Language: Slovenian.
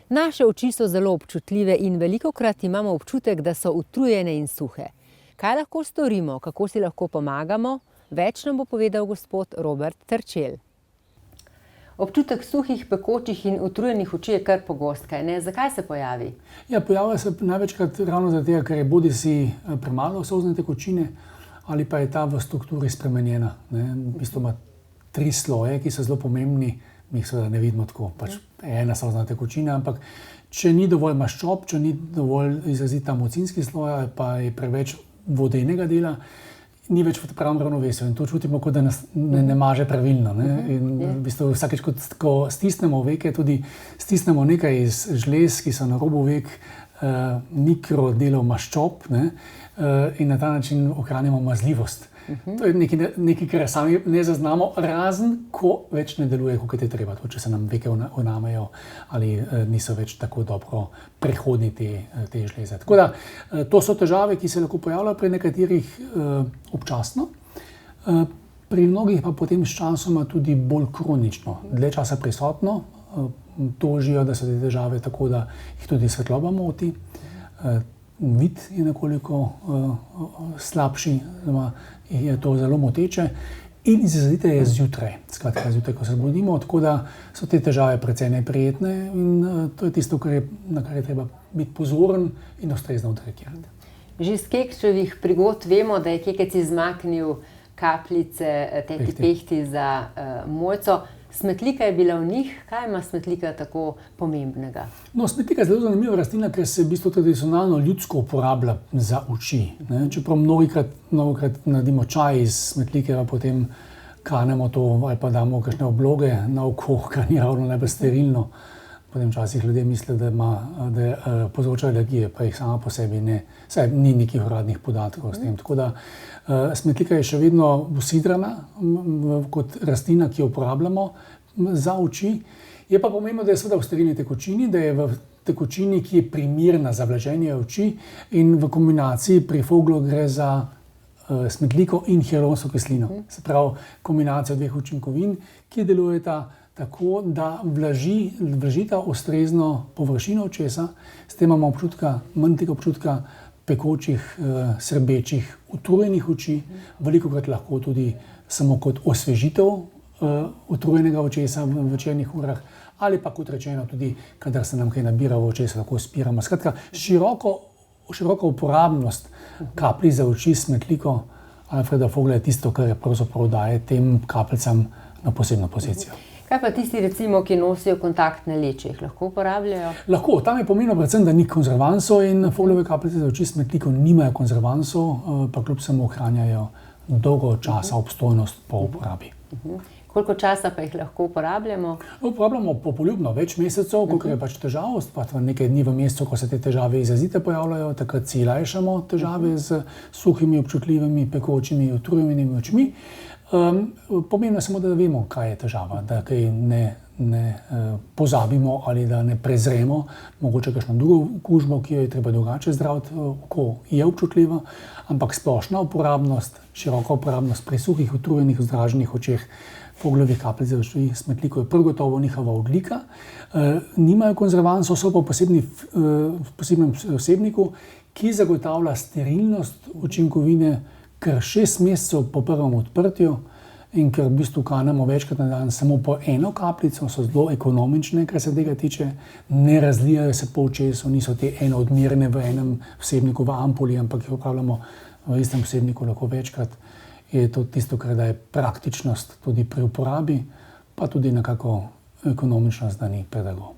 Naše oči so zelo občutljive in velikokrat imamo občutek, da so utrujene in suhe. Kaj lahko storimo, kako si lahko pomagamo? Več nam bo povedal gospod Robert Terčelj. Občutek suhih, pekočih in utrujenih oči je kar pogost, kaj ne? Zakaj se pojavi? Ja, pojavlja se največkrat ravno zaradi tega, ker je bodisi premalo solzne tekočine ali pa je ta v strukturi spremenjena. V bistvu ima 3 sloje, ki so zelo pomembni, mi jih seveda ne vidimo tako, pač ena solzna tekočina, ampak če ni dovolj maščob, če ni dovolj izrazita mocinski sloj ali pa je preveč vodenega dela, ni več v pravem ravnovesju in to čutimo, kot da nas ne maže pravilno. In v bistvu vsakeč, ko stisnemo veke, tudi stisnemo nekaj iz žlez, ki so na robu vek, mikrodelov maščob, in na ta način ohranjamo mazljivost. To je nekaj, kar sami ne zaznamo, razen ko več ne deluje, kot je treba. To, če se nam veke unamejo ali niso več tako dobro prehodni te žleze. Tako da, to so težave, ki se lahko pojavljajo pri nekaterih občasno, pri mnogih pa potem s časoma tudi bolj kronično, dlje časa prisotno, tožijo, da so te težave tako, da jih tudi svetloba moti, vid je nekoliko slabši, je to zelo moteče in izrazite je zjutraj. Skratka, zjutraj, ko se zbudimo, tako da so te težave precej neprijetne in to je tisto, na kar je treba biti pozoren in ustrezno odreagirati. Že iz Kekčevih prigod vemo, da je Kekec izmaknil kapljice teti Pehti za Mojco. Smetlika je bila v njih. Kaj ima smetlika tako pomembnega? Smetlika je zelo zanimiva rastlina, ker se v bistvu tradicionalno ljudsko uporablja za oči. Čeprav mnogokrat naredimo čaj iz smetlike, pa potem kanemo to ali pa damo kakšne obloge na oko, kar ni ravno najbolj sterilno. Potem včasih ljudje mislijo, da povzroča alergije, pa jih sama po sebi ne. Saj ni nekih uradnih podatkov s tem. Tako da smetlika je še vedno usidrana kot rastlina, ki jo uporabljamo za oči. Je pa pomembno, da je seveda v sterilni tekočini, da je v tekočini, ki je primerna za vlaženje oči in v kombinaciji pri foglu gre za smetliko in hialuronsko kislino. Se pravi, kombinacijo 2 učinkovin, ki delujeta tako, da vlažita ustrezno površino očesa, s tem imamo manj tega občutka pekočih, srbečih, utrujenih oči, velikokrat lahko tudi samo kot osvežitev utrujenega očesa v večernih urah ali pa kot rečeno tudi, kadar se nam kaj nabira v očesu, lahko spiramo. Skratka, široko uporabnost kapljic za oči s smetliko Alfreda Vogla je tisto, kar pravzaprav daje tem kapljicam na posebno pozicijo. Kaj pa tisti, recimo, ki nosijo kontaktne leče, jih lahko uporabljajo? Lahko, tam je pomembno predvsem, da ni konzervansov in Voglove kapljice za oči s smetliko nimajo konzervansov, pa kljub vsemu ohranjajo dolgo časa obstojnost po uporabi. Koliko časa pa jih lahko uporabljamo? Uporabljamo poljubno, več mesecev, koliko je pač težav, pa nekaj dni v mesecu, ko se te težave izrazite pojavljajo, takrat si lajšamo težave z suhimi, občutljivimi, pekočimi, utrujenimi očmi. Pomembno je samo, da vemo, kaj je težava, da kaj ne pozabimo ali da ne prezremo mogoče kakšno drugo okužbo, ki jo je treba drugače zdraviti, ko je občutljiva, ampak splošna uporabnost, široka uporabnost pri suhih, utrujenih, vzdraženih očeh Voglovih kapljic za oči s smetliko je prav gotovo njihova odlika. Nimajo konzervansov, so pa v posebnem vsebniku, ki zagotavlja sterilnost učinkovine kar 6 mesecev po prvem odprtju in ker v bistvu kanemo večkrat na dan samo po eno kapljico, so zelo ekonomične, kar se tega tiče, ne razlijajo se po očesu, niso te enoodmerne v enem vsebniku v ampuli, ampak jih uporabljamo v istem vsebniku lahko večkrat. Je to tisto, kar daje praktičnost tudi pri uporabi, pa tudi nekako ekonomičnost, da ni predrago.